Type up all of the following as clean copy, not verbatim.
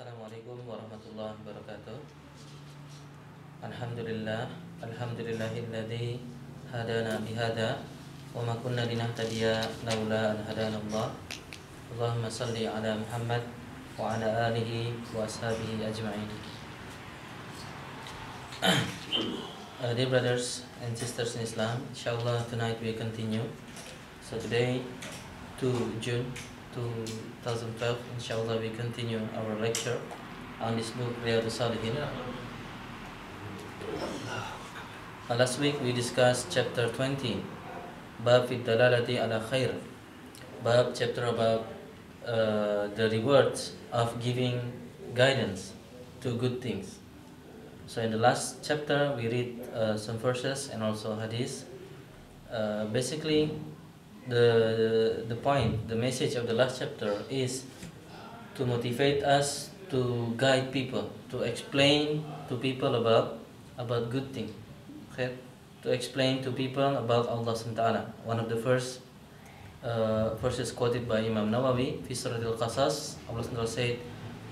Assalamualaikum warahmatullahi wabarakatuh. Alhamdulillah, alhamdulillahilladzi hadana bihada wa ma kunna linahtadiya laula an hadana Allah. Allahumma salli ala Muhammad wa ala alihi wa ashabihi ajma'in. Dear brothers and sisters in Islam, inshallah tonight we continue. So today, 2 June 2012, inshallah we continue our lecture on this book Riyadh Sholihiin. Last week we discussed chapter 20, Bab fi dalalati ala khair, Bab chapter about the rewards of giving guidance to good things. So in the last chapter we read some verses and also hadith. Basically the point, the message of the last chapter is to motivate us to guide people, to explain to people about good things, okay? To explain to people about Allah SWT. One of the first verses quoted by Imam Nawawi, fi Suratul Qasas, Allah SWT said,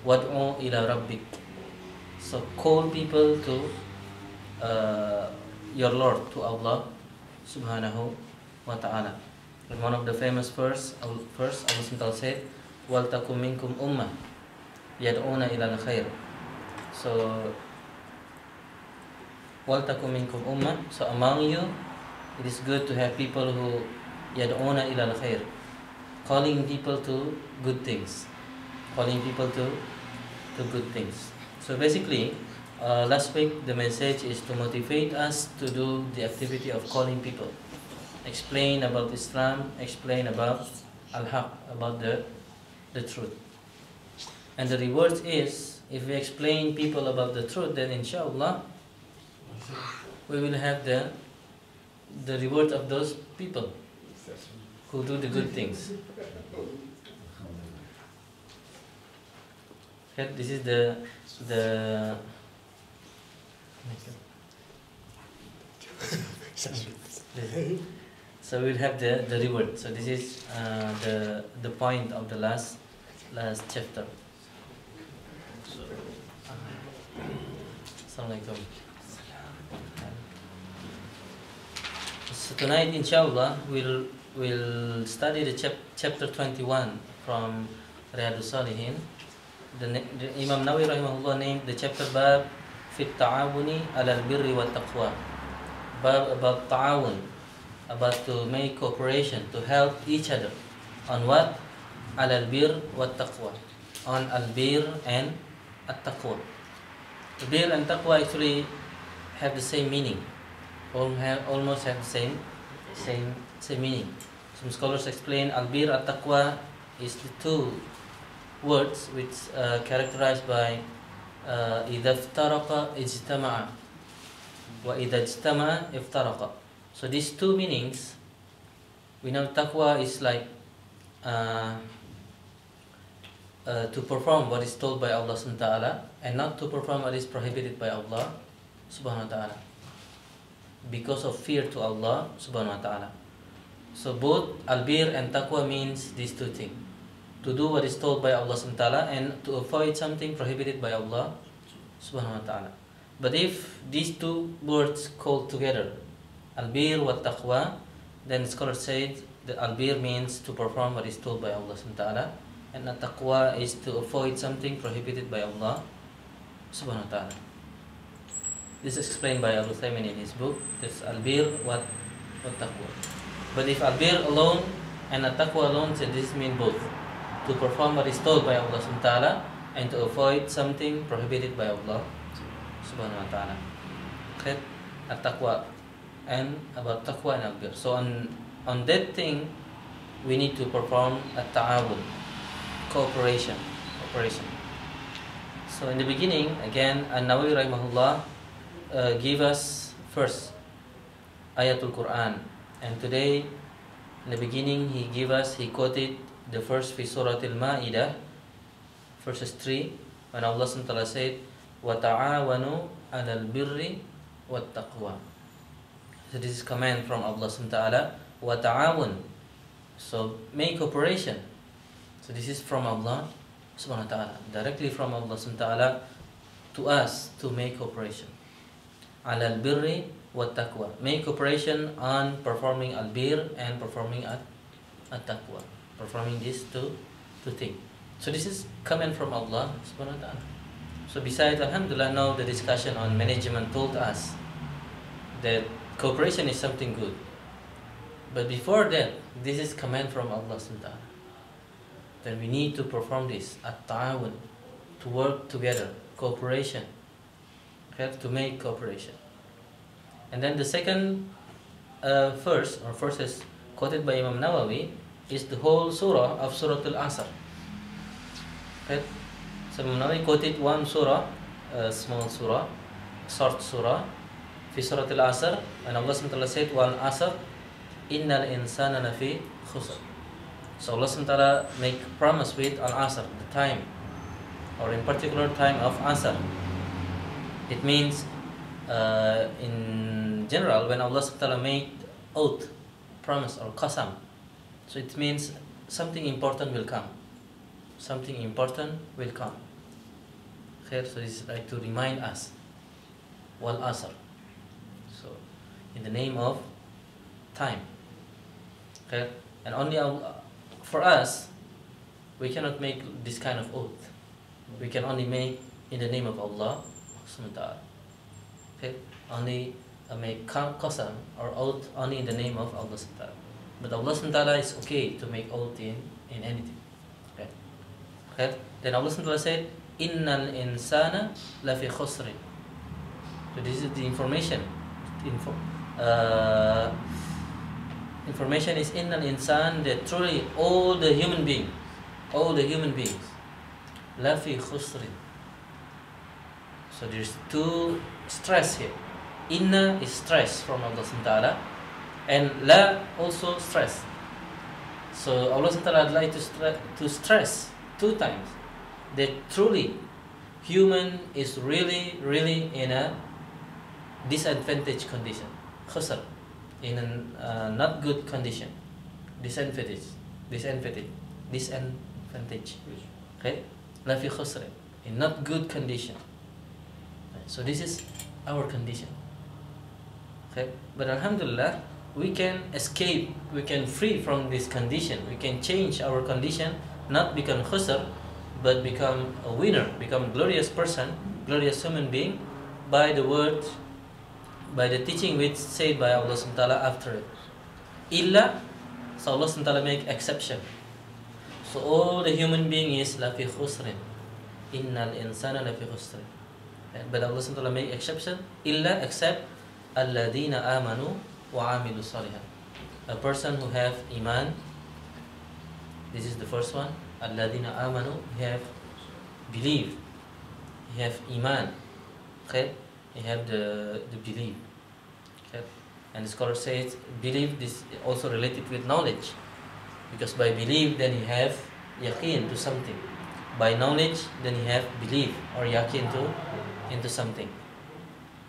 "Wad'u ila rabbik." So call people to your Lord, to Allah Subhanahu wa Ta'ala. In one of the famous verse Allah SWT said, "Wal takum minkum ummah yad'una ila al-khair." So wal takum minkum ummah, so among you it is good to have people who yad'una ila al-khair, calling people to good things, calling people to good things. So basically last week the message is to motivate us to do the activity of calling people, explain about Islam, explain about al-haq, about the truth. And the reward is, if we explain people about the truth, then inshallah we will have the reward of those people who do the good things. Okay, this is the so we'll have the reward. So this is the point of the last chapter. Assalamualaikum. So tonight, inshallah, we'll study the chapter 21 from Riyadh Sholihiin. The Imam Nawawi rahimahullah named the chapter Bab fi ta'awuni ala al-birri wa taqwa. Bab about ta'awun, about to make cooperation, to help each other. On what? Ala al-bir wa taqwa. On al-bir and at-taqwa. The bir and taqwa actually have the same meaning, almost have the same meaning. Some scholars explain al-bir at-taqwa is the two words which characterized by idha iftaraqa ijtama'a wa idha ijtama'a iftaraqa. So these two meanings, we know taqwa is like to perform what is told by Allah subhanahu wa ta'ala and not to perform what is prohibited by Allah subhanahu wa ta'ala, because of fear to Allah subhanahu wa ta'ala. So both albir and taqwa means these two things: to do what is told by Allah subhanahu wa ta'ala and to avoid something prohibited by Allah subhanahu wa ta'ala. But if these two words called together, albir wa taqwa, then scholars say that albir means to perform what is told by Allah subhanahu wa ta'ala, and the taqwa is to avoid something prohibited by Allah subhanahu wa ta'ala. This is explained by Abu Thaymin in his book. This albir wa taqwa. But if albir alone and taqwa alone, so this means both: to perform what is told by Allah subhanahu wa ta'ala and to avoid something prohibited by Allah subhanahu wa ta'ala. Okay? At-taqwa, and about taqwa and albir. So on that thing we need to perform at-ta'awun, cooperation. So in the beginning, again, An-Nawawi rahimahullah give us first ayatul Quran, and today in the beginning he quoted the first fi Suratul Ma'idah, verses 3, when Allah subhanahu wa ta'ala said, "Wa ta'awanu 'alal birri wat taqwa." So this is command from Allah subhanahu wa ta'ala, wa ta'awun. So make cooperation. So this is from Allah subhanahu wa ta'ala, directly from Allah subhanahu wa ta'ala to us to make cooperation. Ala al-birri wa taqwa. Make cooperation on performing al-bir and performing at-taqwa. Performing these two things. So this is command from Allah subhanahu wa ta'ala. So besides, alhamdulillah, now the discussion on management told us that cooperation is something good. But before that, this is command from Allah subhanahu wa ta'ala. Then we need to perform this, at-ta'awun, to work together, cooperation, okay, to make cooperation. And then the second verses quoted by Imam Nawawi is the whole surah of Surah Al-Asr. Okay? So Imam Nawawi quoted one surah, a small surah, short surah, fi Surah Al-Asr, and Allah subhanahu wa ta'ala said, wal asr, innal insana lafi khusr. So Allah subhanahu wa ta'ala make promise with Al-Asr, the time, or in particular time of Asr. It means in general, when Allah subhanahu wa ta'ala made oath, promise or qasam, so it means something important will come. Something important will come. Okay, so this is like to remind us, wal asr. So in the name of time. Okay, and only for us, we cannot make this kind of oath. We can only make in the name of Allah subhanahu wa ta'ala. Okay, only make qasam or oath only in the name of Allah subhanahu wa ta'ala. But Allah subhanahu wa ta'ala is okay to make oath in anything. Okay. Okay. Then Allah subhanahu wa ta'ala said, innal insana lafi khusrin. So this is the information. Information is innal insan, that truly all the human beings lafi khusrin. So there's two stress here. Inna is stress from Allah subhanahu wa ta'ala, and la also stress. So Allah subhanahu wa ta'ala would like to stress two times that truly human is really in a disadvantaged condition, khusr, in a not good condition, disadvantage, okay, la fi khusr, in not good condition. So this is our condition. Okay, but alhamdulillah, we can escape, we can free from this condition, we can change our condition, not become khusr, but become a winner, become a glorious person, glorious human being, by the word, by the teaching which said by Allah subhanahu wa ta'ala after it. Illa, so Allah subhanahu wa ta'ala make exception. So all the human being is lafi khusrin. Innal insana lafi khusrin. But Allah subhanahu wa ta'ala make exception, illa, except alladhina amanu wa amilu salihan. A person who have iman, this is the first one. Alladhina amanu, he have believe, he have iman, okay, he have the belief, okay. And the scholar says belief is also related with knowledge, because by belief then he have yaqeen to something, by knowledge then he have belief or yaqeen into something,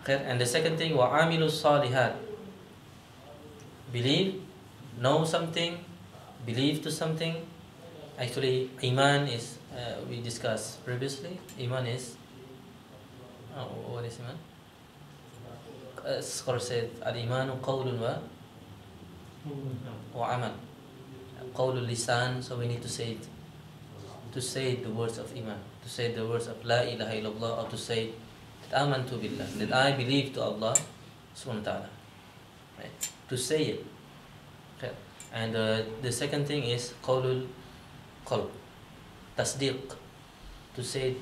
okay. And the second thing, wa amilu salihat, believe, know something, believe to something. Actually, iman is, we discussed previously, iman is, what is iman? Scholar said, al-imanu qawlun wa amal. Qawlul lisan, so we need to say it. To say the words of iman, to say the words of la ilaha illallah, or to say that amantu billah, that I believe to Allah subhanahu wa ta'ala. Right? To say it. Okay. And the second thing is qawlul qalb, tasdiq, to say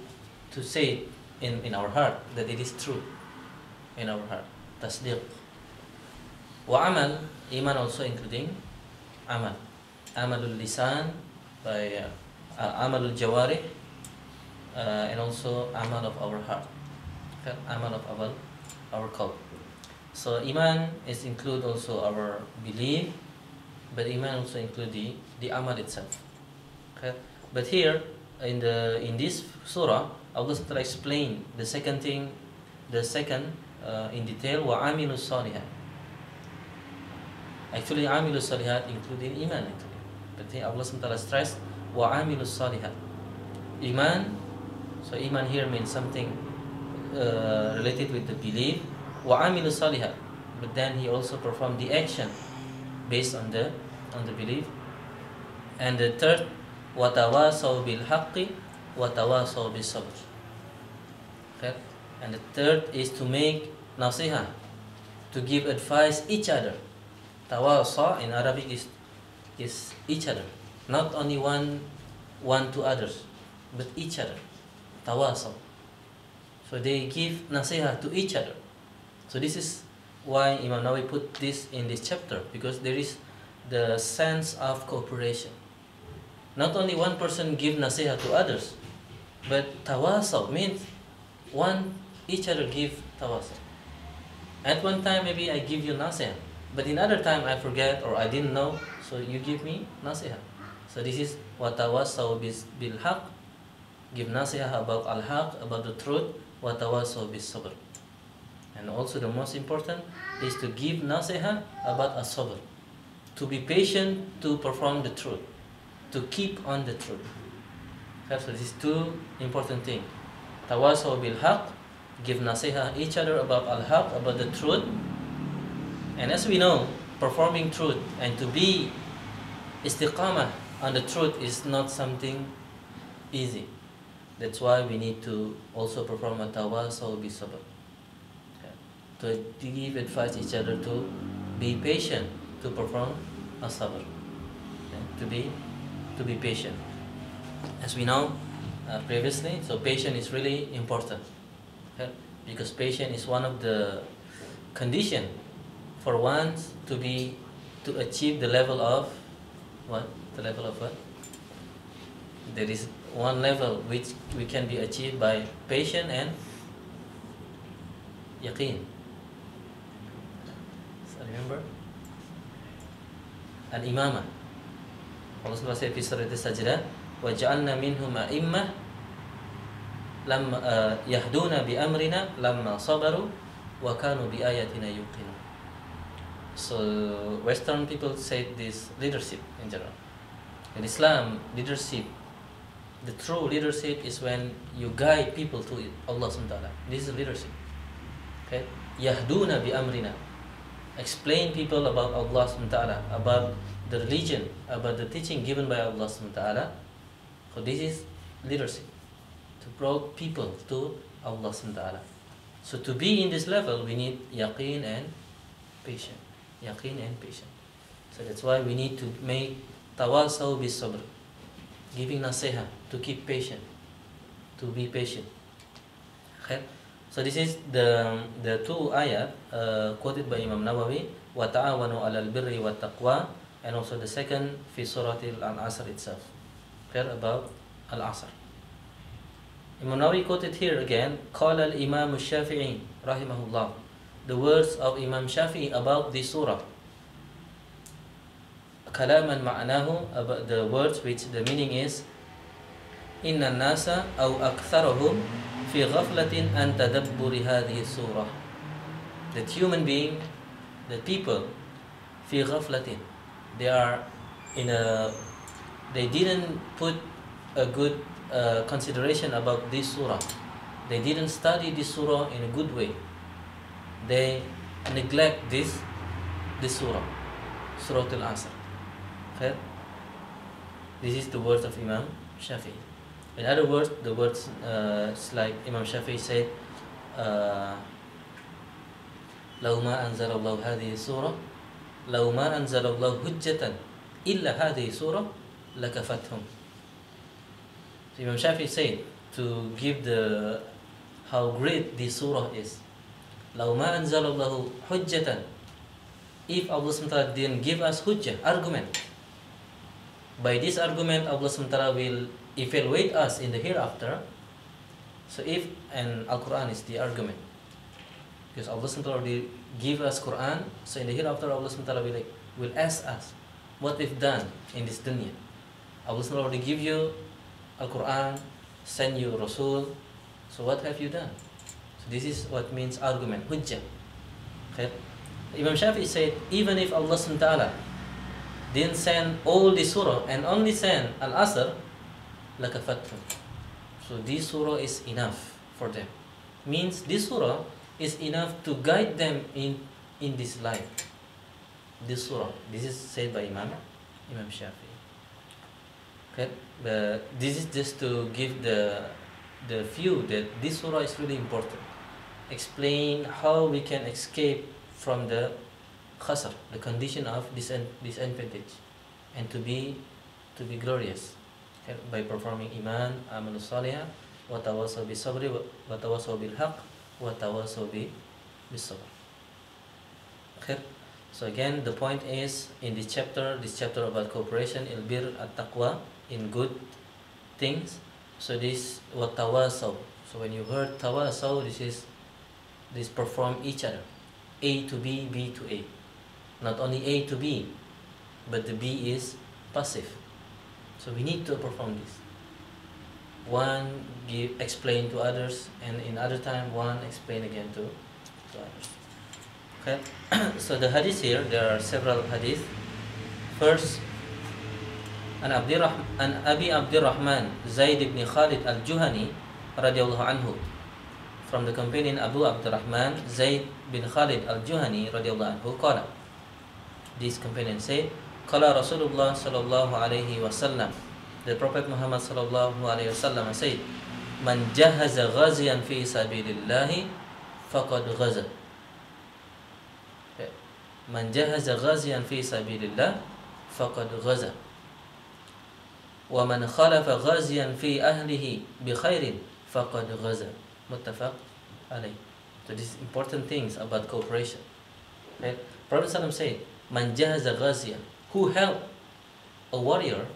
in our heart that it is true, in our heart, tasdiq. Wa amal, iman also including amal, amalul lisan, by amalul jawarih, and also amal of our heart, okay? Amal of our qalb. So iman is include also our belief, but iman also include the amal itself. Okay. But here in this surah, Allah subhanahu wa ta'ala explained the second thing, in detail, wa amilu salihat. Actually, amilu salihat including iman actually, but here Allah subhanahu wa ta'ala stressed wa amilu salihat. Iman. So iman here means something related with the belief. Wa amilu salihah. But then he also performed the action based on the belief. And the third, wa tawasaw bil haqqi wa tawasaw bis sabr. Okay? And the third is to make nasiha, to give advice each other. Tawasa in Arabic is each other, not only one to others, but each other. Tawasa. So they give nasiha to each other. So this is why Imam Nawawi put this in this chapter, because there is the sense of cooperation. Not only one person give nasiha to others, but tawasa means each other give tawasa. At one time maybe I give you nasiha, but in other time I forget or I didn't know, so you give me nasiha. So this is wa tawasaw bil haqq, give nasiha about al haqq, about the truth, wa tawasaw bis sabr. And also the most important is to give nasiha about as-sabr, to be patient to perform the truth, to keep on the truth. So these two important things. Tawasaw bil haqq, give nasiha each other about al-haqq, about the truth. And as we know, performing truth and to be istiqamah on the truth is not something easy. That's why we need to also perform a tawasaw bis sabr. To give advice each other to be patient, to perform a sabr, to be patient. As we know previously, so patience is really important, because patience is one of the condition for one to achieve the level of what? The level of what? There is one level which we can be achieved by patience and yaqeen. Remember? Al-imamah. Allah Subhanahu said fi surah As-Sajdah, wa ja'alna minhum a'immah lam yahduna bi amrina lamma sabaru wa kanu bi ayatina yuqinun. So Western people say this leadership in general. In Islam, leadership, the true leadership is when you guide people to Allah Subhanahu wa ta'ala. This is leadership. Okay? Yahduna bi amrina. Explain people about Allah subhanahu wa ta'ala, about the religion, about the teaching given by Allah subhanahu wa ta'ala. So this is leadership, to bring people to Allah subhanahu wa ta'ala. So to be in this level, we need yaqeen and patience. Yaqeen and patience. So that's why we need to make tawasaw bis sabr, giving nasiha, to keep patient, to be patient. Okay? So this is the two ayat quoted by Imam Nawawi, wa ta'awanu 'alal birri wat taqwa, and also the second fi surah al-Asr itself, about al-Asr. Imam Nawawi quoted here again, qala al-Imam al-Shafi'i rahimahullah, the words of Imam Shafi'i about this surah, kalaman ma'nahu, about the words which the meaning is, inna nasa aw aktharuhum fi ghaflatin an tadabburi hadhihi surah, that human being, the people, fi ghaflatin, they didn't put a good consideration about this surah. They didn't study this surah in a good way. They neglect this surah, Surah Al-Asr. Okay? This is the words of Imam Shafi'i. In other words, the words like Imam Shafi'i said, لو ما أنزل الله هذه السورة لو ما أنزل الله حجة إلا هذه السورة لكفتهم. So Imam Shafi'i said, to give how great this surah is, لو ما أنزل الله حجة, if Allah SWT didn't give us hujjah, argument, by this argument Allah SWT will evaluate us in the hereafter. So and Al-Quran is the argument, because Allah SWT already give us Quran, so in the hereafter Allah SWT will ask us what we've done in this dunya. Allah SWT already give you Al-Quran, send you Rasul, so what have you done? So this is what means argument, hujjah. Okay? Imam Shafi'i said, even if Allah SWT didn't send all the surah and only send Al-Asr, lakafatrum, So this surah is enough for them. Means this surah is enough to guide them in this life. This surah. This is said by Imam Shafi'i. Okay, but this is just to give the view that this surah is really important. Explain how we can escape from the khasr, the condition of disadvantage, and to be glorious, okay, by performing iman, amalus salihah, wa tawasaw bis sabri wa tawasaw bil haqq wa tawasaw bis sabr. Okay. So again, the point is in this chapter about cooperation, il-bir at-taqwa, in good things. So this wa tawasaw. So when you heard tawasaw, this perform each other, A to B, B to A. Not only A to B, but the B is passive. So we need to perform this. One explain to others, and in other time one explain again to others. Okay. So the hadith here, there are several hadith. First, an Abi Abdurrahman Zaid ibn Khalid al-Juhani radiyallahu anhu, from the companion Abu Abdurrahman Zaid bin Khalid al-Juhani radiyallahu anhu, qala, this companion said, qala Rasulullah sallallahu alayhi wasallam, the Prophet Muhammad sallallahu alayhi wasallam said, man jahaza ghaziyan fi sabilillahi faqad ghaza. Man jahaza ghaziyan fi sabilillah faqad ghaza. Wa man khalafa ghaziyan fi ahlihi bi khairin faqad ghaza. Muttafaq alayh. So these important things about cooperation. Right? Prophet ﷺ said, man jahaza ghaziyan, who help a warrior,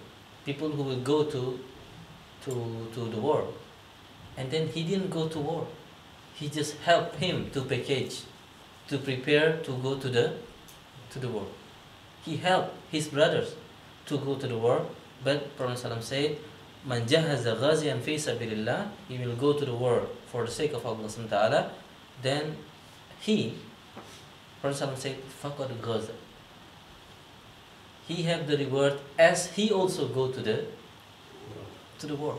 people who will go to the war, and then he didn't go to war. He just helped him to package, to prepare to go to the war. He helped his brothers to go to the war, but Prophet ﷺ said, man jahaza ghaziyan fi sabilillah, he will go to the war for the sake of Allah subhanahu wa ta'ala, then he, Prophet ﷺ said, faqad ghaza, he have the reward as he also go to the war.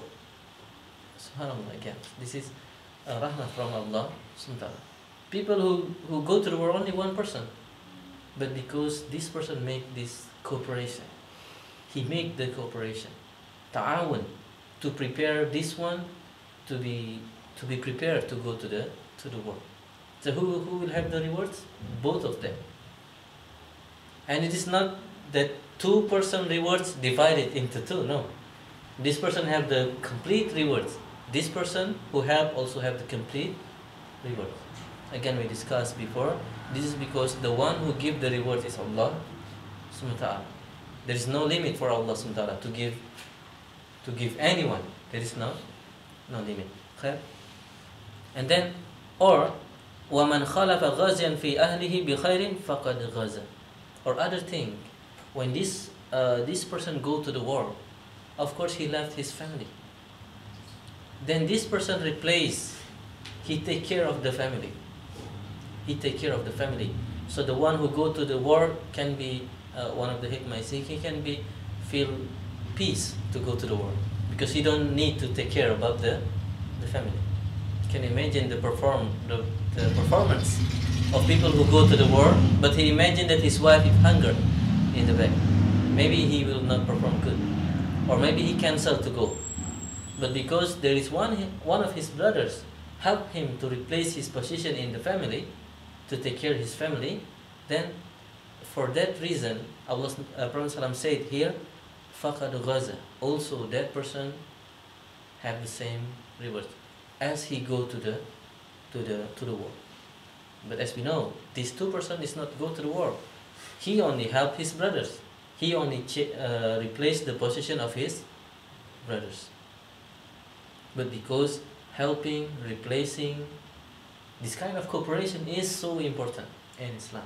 SubhanAllah, again, this is a rahmah from Allah subhanahu wa ta'ala. People who go to the war, only one person, but because this person make this cooperation, he make the cooperation, ta'awun, to prepare this one to be prepared to go to the war. So who will have the rewards? Both of them. And it is not that two-person rewards divided into two. No, this person have the complete rewards. This person who help also have the complete rewards. Again, we discussed before. This is because the one who give the reward is Allah subhanahu wa ta'ala. There is no limit for Allah subhanahu wa ta'ala to give anyone. There is no limit. Okay? And then, or وَمَنْ خَلَفَ غَازِيًا فِي أَهْلِهِ بِخَيْرٍ فَقَدْ غَزَى. Or other thing, when this person go to the war, of course he left his family. Then this person replace, he take care of the family. He take care of the family. So the one who go to the war can be one of the hikmah is he can feel peace to go to the war, because he don't need to take care about the family. You can imagine the performance of people who go to the war, but he imagine that his wife is hungry in the back. Maybe he will not perform good, or maybe he cancel to go. But because there is one of his brothers help him to replace his position in the family, to take care of his family, then for that reason, Prophet ﷺ said here, فَقَدْ غَزَى. Also that person have the same reward as he go to the war. But as we know, these two person is not go to the war. He only help his brothers. He only replace the position of his brothers. But because helping, replacing, this kind of cooperation is so important in Islam.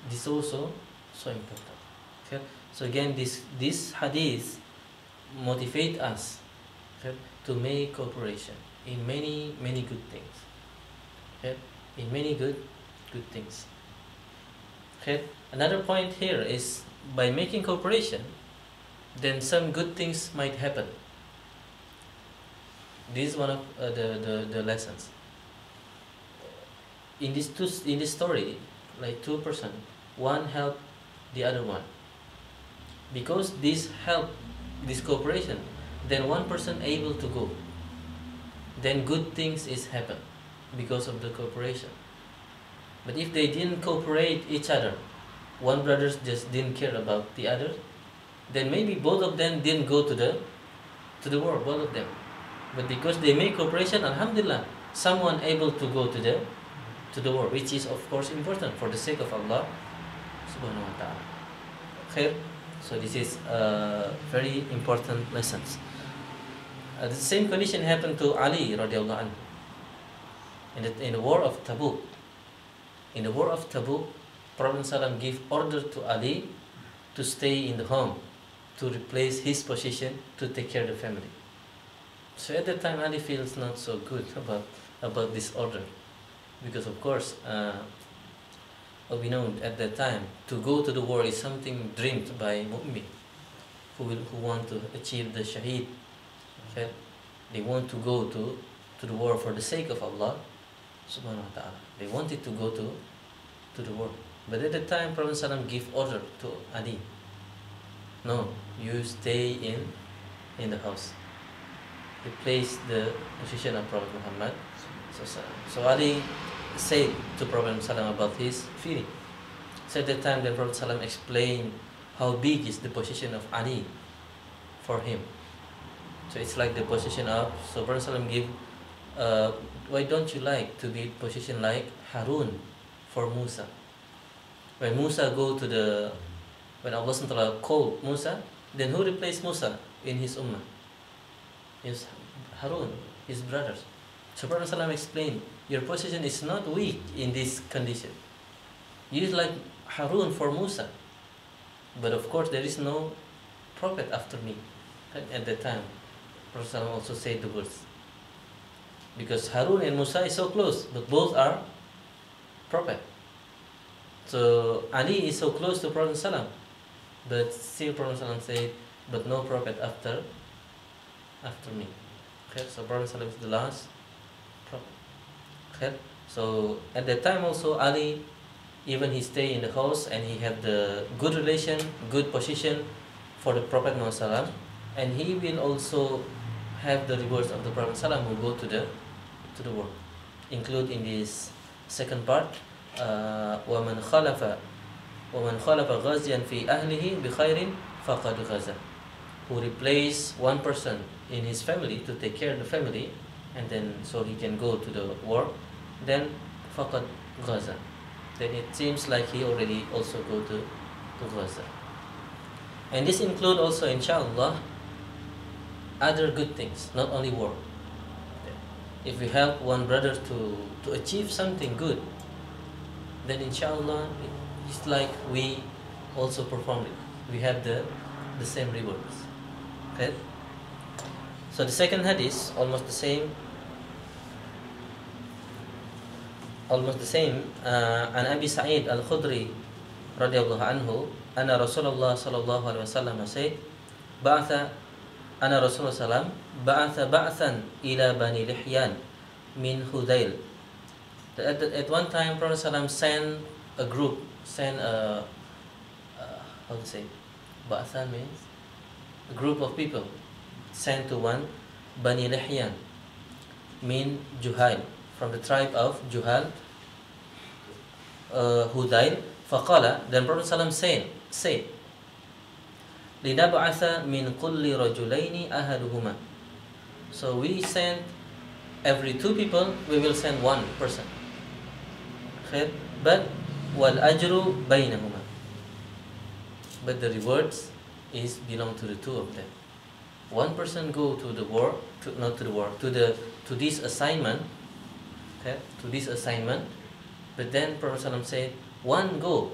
This is also so important. Okay? So again, this hadith motivate us, okay, to make cooperation in many good things. Okay? In many good things. Okay? Another point here is by making cooperation, then some good things might happen. This is one of the lessons. In this story, like two person, one help the other one. Because this help, this cooperation, then one person able to go. Then good things is happen because of the cooperation. But if they didn't cooperate each other, one brother just didn't care about the other, then maybe both of them didn't go to the war, both of them. But because they make cooperation, alhamdulillah, someone able to go to the war, which is of course important for the sake of Allah subhanahu wa ta'ala. Khair. So this is very important lessons. The same condition happened to Ali radiallahu anhu in the war of Tabuk. In the war of Tabuk, Prophet Sallam gave order to Ali to stay in the home, to replace his position, to take care of the family. So at that time, Ali feels not so good about this order, because of course, we know at that time to go to the war is something dreamed by mu'min who want to achieve the shaheed. Okay? They want to go to the war for the sake of Allah subhanahu wa ta'ala. They wanted to go to the war. But at the time, Prophet Sallam gave order to Ali, no, you stay in the house. Replace the position of Prophet Muhammad. So Ali said to Prophet Sallam about his feeling. So at that time, the Prophet Sallam explained how big is the position of Ali for him. So it's like the position of, so Prophet Sallam give, why don't you like to be positioned like Harun for Musa? When Musa go to when Allah SWT called Musa, then who replaced Musa in his ummah? Is Harun, his brothers. So Prophet ﷺ explained, your position is not weak in this condition. You like Harun for Musa. But of course there is no prophet after me. At that time, Prophet ﷺ also said the words. Because Harun and Musa is so close, but both are prophet. So Ali is so close to Prophet ﷺ, but still Prophet ﷺ said, but no prophet after me. Okay, so Prophet ﷺ is the last prophet. Okay, so at that time also Ali, even he stay in the house and he have the good relation, good position for the Prophet Muhammad, and he will also have the rewards of the Prophet ﷺ who go to the war. Include in this second part, وَمَنْ خَلَفَ غَازِيًا فِي أَهْلِهِ بِخَيْرٍ فَقَدْ غَزَى, who replace one person in his family to take care of the family, and then so he can go to the war, then فَقَدْ غَزَى, then it seems like he already also go to Gaza. And this include also, inshallah, other good things, not only war. If we help one brother to achieve something good, then inshallah it's like we also performed it. We have the same rewards. Okay? So the second hadith, almost the same. عن أبي سعيد الخدري رضي الله عنه أن رسول الله صلى الله عليه وسلم said أن رسول الله صلى الله عليه وسلم بعث بعثا إلى بني لحيان من هذيل. At one time, Prophet ﷺ sent a group, how to say, Ba'athan means a group of people, sent to one, Bani Lihyan, min Juhail, from the tribe of Juhal, Hudail, faqala, then Prophet ﷺ said, لِنَبْعَثَ مِنْ كُلِّ رَجُلَيْنِ أَهَدُهُمَا. So we send, every two people, we will send one person. But وَالْأَجْرُ بَيْنَهُمَا, but the rewards is belong to the two of them. One person go to the war, to this assignment, okay, to this assignment, but then Prophet ﷺ said, one go,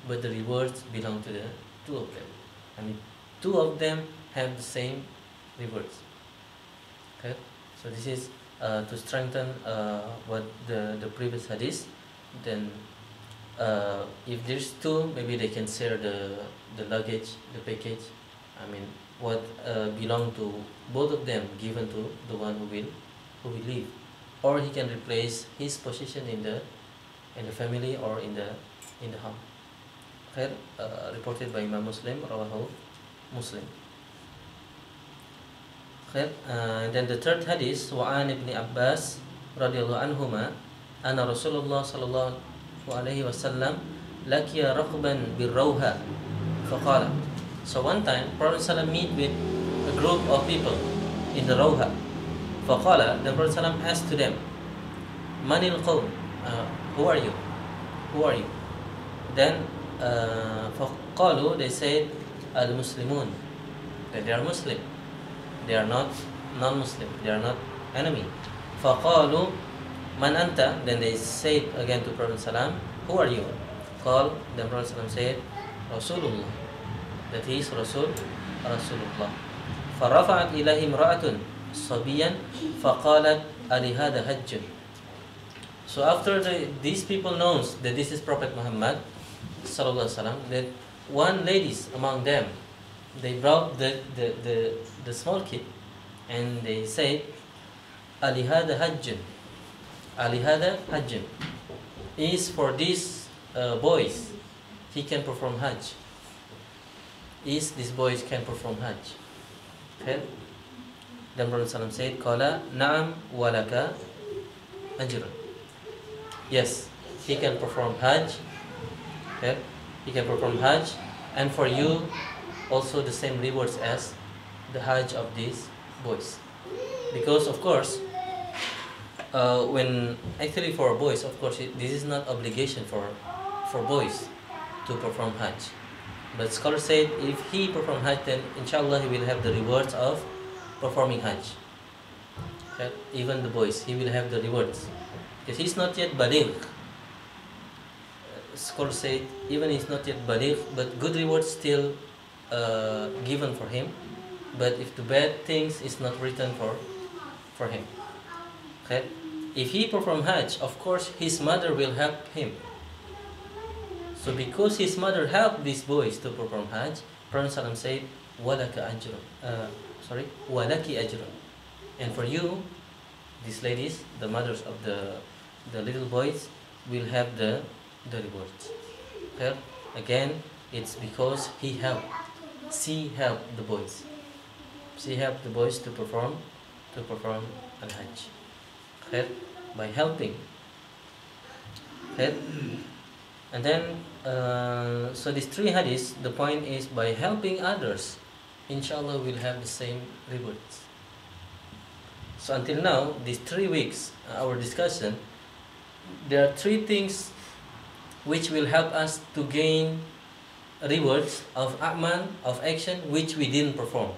but the rewards belong to the two of them. I mean, two of them have the same rewards. Okay, so this is to strengthen what the previous hadith. Then if there's two, maybe they can share the luggage, the package I mean, what belong to both of them given to the one who will leave, or he can replace his position in the family or in the home. Okay, reported by Imam Muslim, rawahu Muslim. Okay, then the third hadith, وعن ابن عباس رضي الله عنهما أن رسول الله صلى الله عليه وسلم لقي ركبا بالروحة فقال. So one time Prophet ﷺ meet with a group of people in the Rawha. فقال, the Prophet ﷺ asked to them, من القوم, who are you? Who are you? Then فقالوا, they said, al-Muslimun, that they are Muslim. They are not non-Muslim. They are not enemy. فقالوا man anta, then they said again to Prophet ﷺ, who are you? Call, then Prophet ﷺ said, Rasulullah, that he is Rasulullah. فرفعت إليه امرأة صبيا فقالت ألهذا حج. So after these people knows that this is Prophet Muhammad sallallahu alaihi wasallam, that one ladies among them, they brought the small kid and they said, ألهذا حج. Alihada Hajj is for these boys, he can perform Hajj. Is these boys can perform Hajj. Okay? Then Prophet ﷺ said, Qala na'am walaka ajrun. Yes, he can perform Hajj. Okay? He can perform Hajj, and for you also the same rewards as the Hajj of these boys. Because of course, when actually for boys, of course, this is not obligation for boys to perform Hajj. But scholars said if he perform Hajj, then inshallah he will have the rewards of performing Hajj. Okay? Even the boys, he will have the rewards because he's not yet baligh. Scholars say even he's not yet baligh, but good rewards still given for him. But if the bad things is not written for him. Okay? If he perform Hajj, of course his mother will help him. So because his mother helped these boys to perform Hajj, Prophet ﷺ said, "Walaka ajrun." Walaki ajrun. And for you, these ladies, the mothers of the little boys, will have the rewards. Okay? Again, it's because she helped the boys. She helped the boys to perform al-Hajj. Okay? By helping. Okay? And then, so these three hadiths, the point is by helping others, inshallah we'll have the same rewards. So until now, these 3 weeks, our discussion, there are 3 things which will help us to gain rewards of a'mal, of action, which we didn't perform.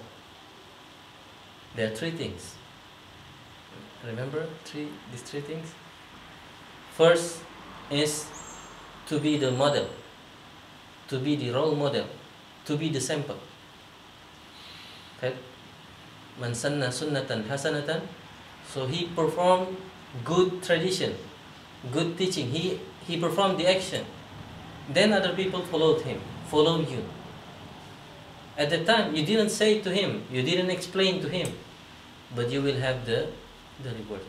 There are 3 things. Remember these 3 things? First is to be the model, to be the role model, to be the sample. Okay? Man sanna sunnatan hasanatan. So he performed good tradition, good teaching. He performed the action. Then other people followed him, follow you. At the time, you didn't say to him, you didn't explain to him, but you will have the rewards.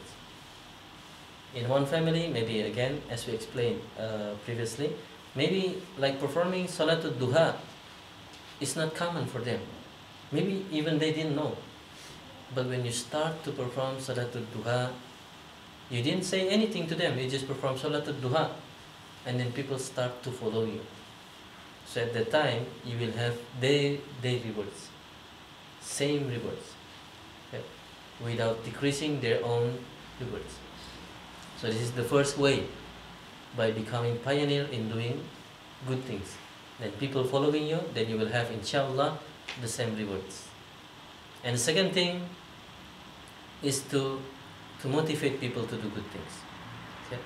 In one family, maybe again, as we explained previously, maybe like performing Salatul Duha is not common for them. Maybe even they didn't know. But when you start to perform Salatul Duha, you didn't say anything to them, you just perform Salatul Duha, and then people start to follow you. So at that time, you will have their rewards, same rewards, okay, without decreasing their own rewards. So this is the first way, by becoming pioneer in doing good things. Then people following you, then you will have inshallah the same rewards. And the second thing is to motivate people to do good things. Okay?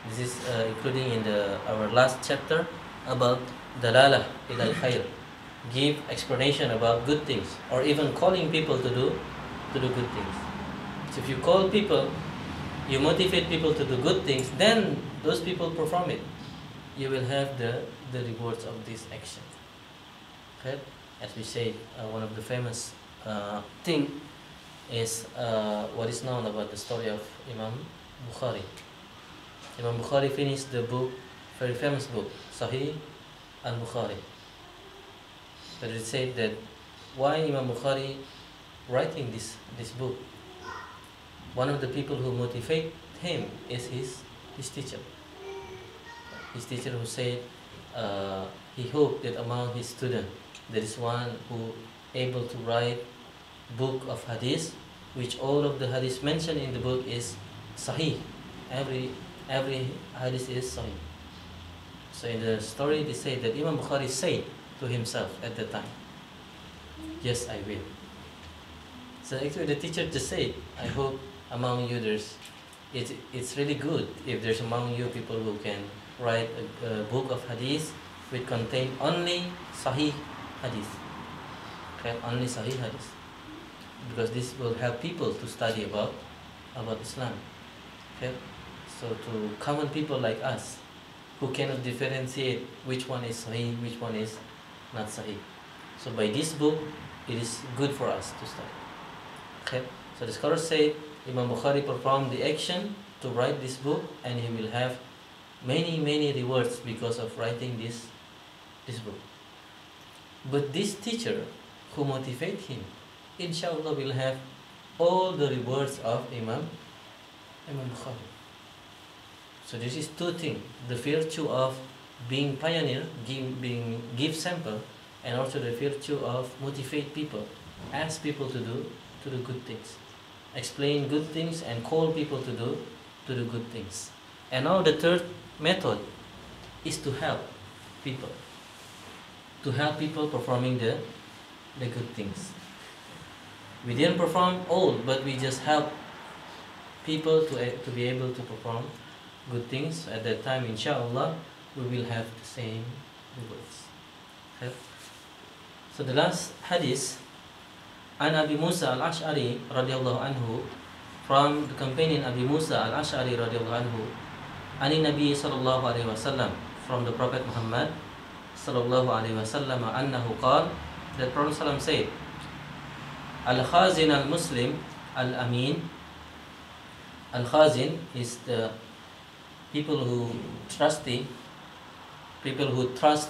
This is including in our last chapter about dalalah ila al-khair. Give explanation about good things, or even calling people to do good things. So if you call people, you motivate people to do good things, then those people perform it. You will have the rewards of this action. Okay? as we say, one of the famous thing is what is known about the story of Imam Bukhari. Imam Bukhari finished the book, very famous book, Sahih al-Bukhari. But it said that why Imam Bukhari writing this book? One of the people who motivate him is his teacher. His teacher who said he hoped that among his students there is one who able to write book of hadith, which all of the hadith mentioned in the book is sahih. Every hadith is sahih. So in the story they say that Imam Bukhari said to himself at the time, yes, I will. So actually the teacher just said, I hope among you it's really good if there's among you people who can write a book of hadith which contain only sahih hadith. Okay, only sahih hadith. Because this will help people to study about Islam. Okay? So to common people like us who cannot differentiate which one is sahih, which one is not sahih. So by this book it is good for us to study. Okay? So the scholars say Imam Bukhari performed the action to write this book, and he will have many rewards because of writing this book. But this teacher who motivate him, inshallah, will have all the rewards of Imam Bukhari. So this is two things: the virtue of being pioneer, give sample, and also the virtue of motivate people, ask people to do good things, explain good things, and call people to do good things. And now the third method is to help people performing the good things. We didn't perform all, but we just help people to be able to perform good things. At that time, inshallah, we will have the same rewards. Okay? So the last hadith, an Abi Musa al-Ash'ari radiyallahu anhu, from the companion Abi Musa al-Ash'ari radiyallahu anhu, ani Nabi sallallahu alaihi wasallam, from the Prophet Muhammad sallallahu alaihi wasallam, annahu qala, that Prophet sallam said, al-khazin al-muslim al-amin. Al-khazin is the people who trust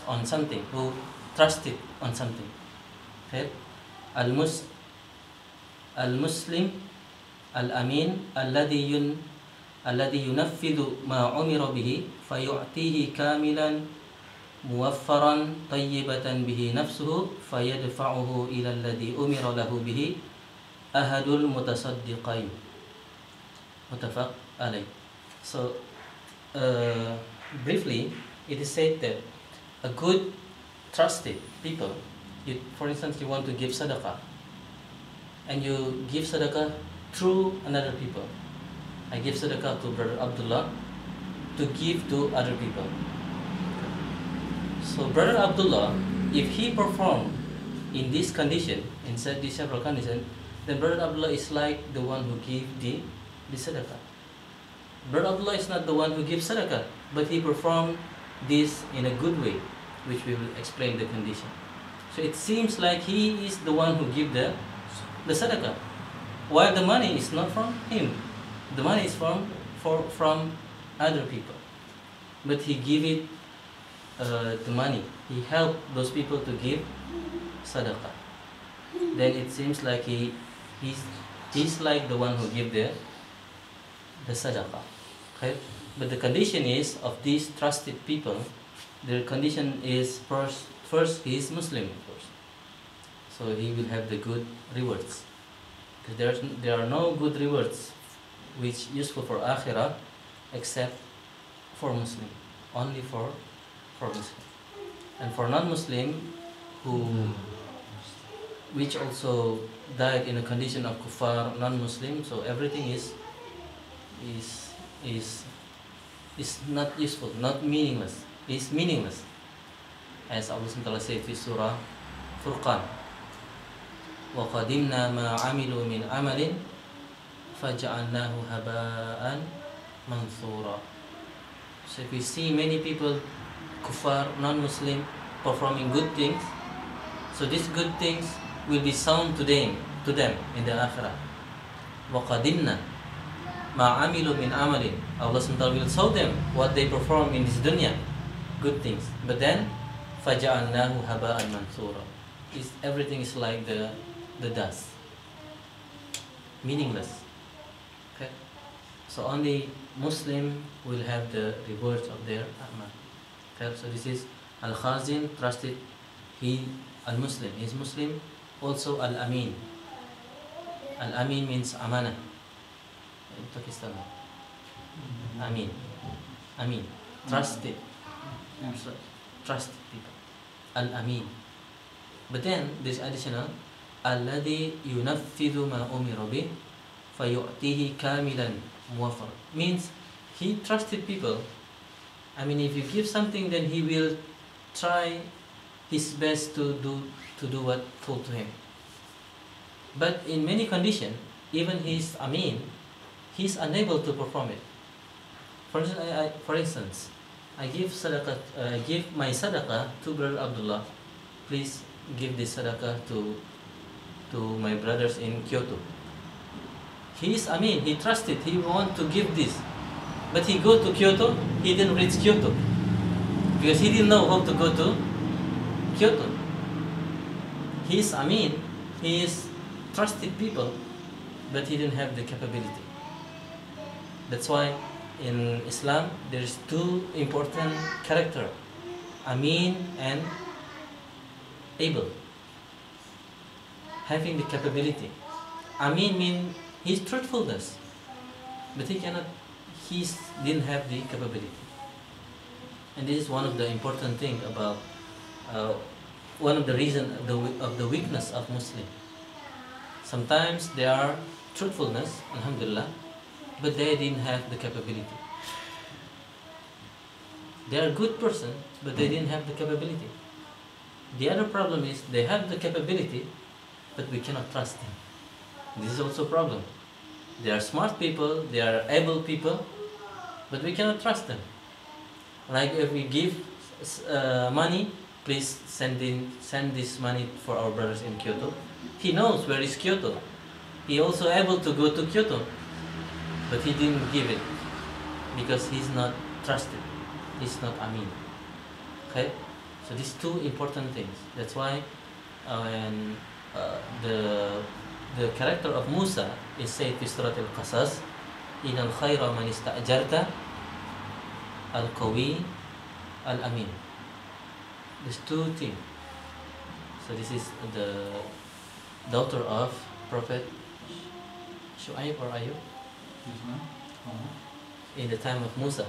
on something, who trusted on something. Okay? Al-muslim al-amin alladhi yunaffidhu ma umira bihi fayu'tihi kamilan muwaffaran tayyibatan bihi nafsuhu fayadfa'uhu ila alladhi umira lahu bihi ahadul mutasaddiqain. Muttafaq alayh. So briefly, it is said that a good trusted people, for instance, you want to give sadaqah, and you give sadaqah through another people. I give sadaqah to Brother Abdullah to give to other people. So Brother Abdullah, if he perform in this condition, in these several conditions, then Brother Abdullah is like the one who give the sadaqah. Brother Abdullah is not the one who gives sadaqah, but he performed this in a good way, which we will explain the condition. So it seems like he is the one who give the sadaqah, while the money is not from him. The money is from other people, but he give it the money. He helped those people to give sadaqah. Then it seems like he's like the one who give the sadaqah. Okay? But the condition is of these trusted people, their condition is first he is Muslim first, so he will have the good rewards. There are no good rewards which useful for akhirah except for Muslim, only for Muslim. And for non-Muslim which also died in a condition of kuffar, non-Muslim, so everything is not useful, not meaningless. Is meaningless, as Allah SWT said in Surah Furqan, وَقَدِمْنَا مَا عَمِلُوا مِنْ عَمَلٍ فَجَعَلْنَاهُ هَبَاءً مَنْثُورًا. So if we see many people, kuffar, non-Muslim, performing good things, So these good things will be sown to them in the akhirah. وَقَدِمْنَا مَا عَمِلُوا مِنْ عَمَلٍ. Allah SWT will show them what they perform in this dunya, good things. But then, فَجَعَلْنَاهُ هَبَاءً مَنْثُورًا. Everything is like the dust, meaningless. Okay? So only Muslim will have the rewards of their amal. Okay? So this is Al-Khazin, trusted. He Al-Muslim. He is Muslim. Also Al-Amin. Al-Amin means amana in Pakistan. Amin. Amin. Trusted. Trusted people. Al-Amin. But then this additional الذي ينفذ ما أمر به فيؤتيه كاملا موفر, means he trusted people. I mean, if you give something, then he will try his best to do what fall to him. But in many conditions, even he's he's unable to perform it. For instance, I give sadaqah, give my sadaqah to brother Abdullah. Please give this sadaqah to my brothers in Kyoto. He trusted, he want to give this. But he go to Kyoto, he didn't reach Kyoto. Because he didn't know how to go to Kyoto. He is trusted people, but he didn't have the capability. That's why in Islam there is two important characters, Amin and able. Having the capability. Amin means his truthfulness, but he didn't have the capability. And this is one of the important things about one of the reasons of the weakness of Muslim. Sometimes they are truthfulness, alhamdulillah, but they didn't have the capability. They are a good person, but they didn't have the capability. The other problem is they have the capability, but we cannot trust them. This is also a problem. They are smart people, they are able people, but we cannot trust them. Like if we give money, please send this money for our brothers in Kyoto. He knows where is Kyoto. He also able to go to Kyoto, but he didn't give it because he's not trusted. He's not Amin. Okay, so these two important things. That's why when the character of Musa is said in Surah Al-Qasas, إِنَ الْخَيْرَ مَنِ اسْتَأْجَرْتَ الْقَوِيِّ الْأَمِينَ. These two things. So this is the daughter of Prophet Shu'aib or Ayub in the time of Musa.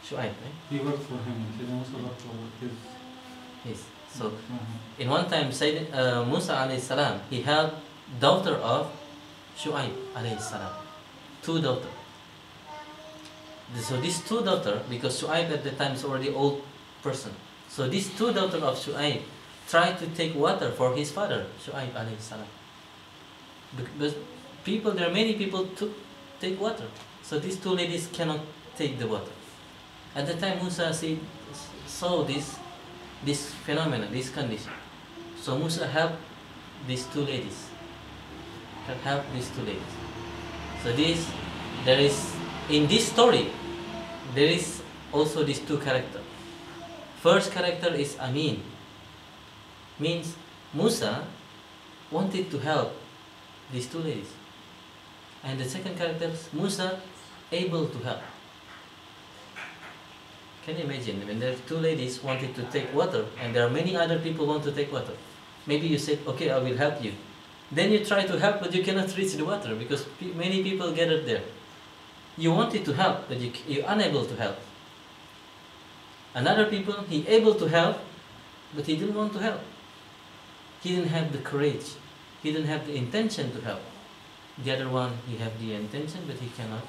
Shu'aib, right? He worked for him. Musa worked for his. Yes. So, in one time, Musa alayhi salam, he had daughter of Shu'aib alayhi salam, two daughters. So these two daughters, because Shu'aib at the time is already old person, so these two daughters of Shu'aib tried to take water for his father, Shu'aib alayhi salam. Because there are many people to take water. So these two ladies cannot take the water. At the time, Musa saw this phenomenon, this condition. So Musa helped these two ladies. So there is in this story, there is also these two characters. First character is Amin. Means Musa wanted to help these two ladies. And the second character is Musa able to help. Can you imagine when there are two ladies wanted to take water and there are many other people want to take water? Maybe you said, okay, I will help you. Then you try to help, but you cannot reach the water because many people gathered there. You wanted to help, but you're unable to help. Another people, he able to help, but he didn't want to help. He didn't have the courage. He didn't have the intention to help. The other one, he have the intention, but he cannot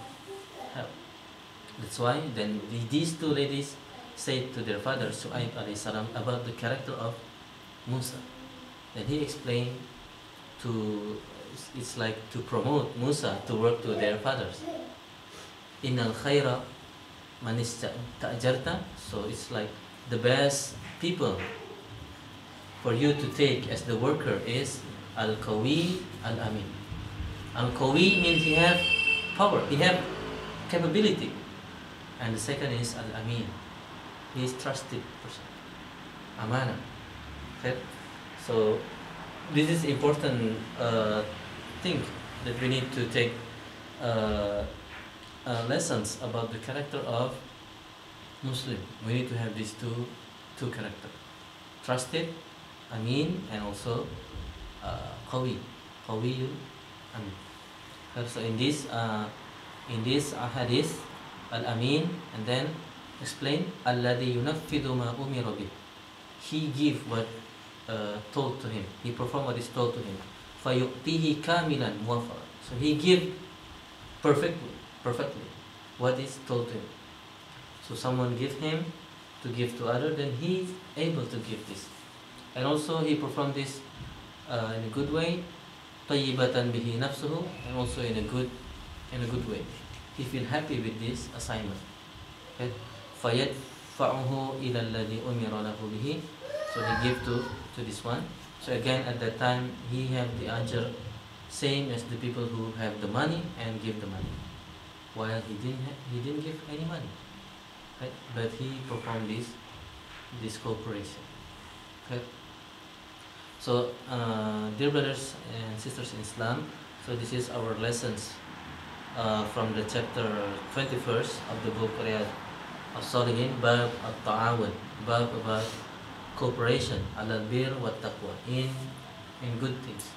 help. That's why then these two ladies said to their father, Shu'aib alayhi salam, about the character of Musa. Then he explained it's like to promote Musa to work to their fathers. Innal khayra man ista'jarta. So it's like the best people for you to take as the worker is al-qawi al-amin. Al-qawi means he have power, he have capability. And the second is al-amin. He is trusted person. Amana. Okay? So this is important thing that we need to take lessons about the character of Muslim. We need to have these two characters: trusted, amin, and also qawi, qawiyul, amin. So in this hadith, al-amin, and then explain alladhi yunaffidu ma umira bih. He give what told to him. He perform what is told to him. Fayu'tihi kamilan muwaffara. So he give perfectly what is told to him. So someone give him to give to other, then he is able to give this. And also he performed this in a good way, tayyibatan bihi nafsuhu, and also in a good way. He feel happy with this assignment. Okay? Fayadfa'uhu ila alladhi umira lahu bihi. So he give to this one. So again, at that time he have the ajr same as the people who have the money and give the money, while he didn't give any money. Right? But he performed this cooperation. Okay? So dear brothers and sisters in Islam, so this is our lessons from the chapter 21st of the book Riyadh of Sholihiin, bab at-ta'awun, bab about cooperation, alal bir wa taqwa, in good things,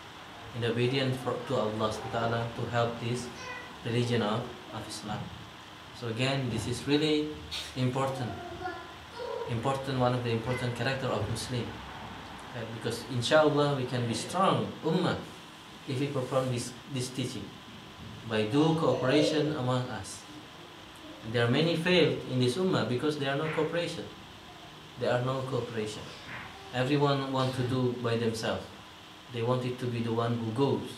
in obedience to Allah subhanahu wa ta'ala, to help this religion of Islam. So again, this is really important, one of the important character of Muslim, because inshallah we can be strong ummah if we perform this teaching by do cooperation among us. There are many failed in this ummah because there are no cooperation. Everyone want to do by themselves. They want it to be the one who goes.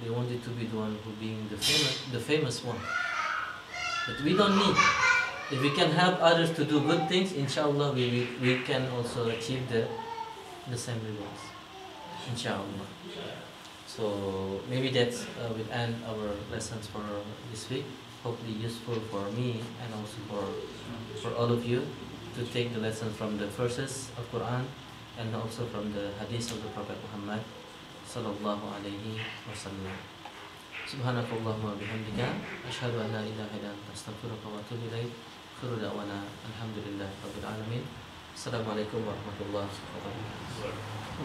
They want it to be the one who being the famous one. But we don't need. If we can help others to do good things, inshallah we can also achieve the same results. Inshallah. So maybe that's will end our lessons for this week. Hopefully useful for me and also for all of you to take the lesson from the verses of Quran and also from the hadith of the Prophet Muhammad sallallahu alaihi wasallam. Subhanakallahumma bihamdika asyhadu an la ilaha illa anta astaghfiruka wa atubu ilaik. Akhiru da'wana alhamdulillahi rabbil alamin. Assalamualaikum warahmatullahi wabarakatuh.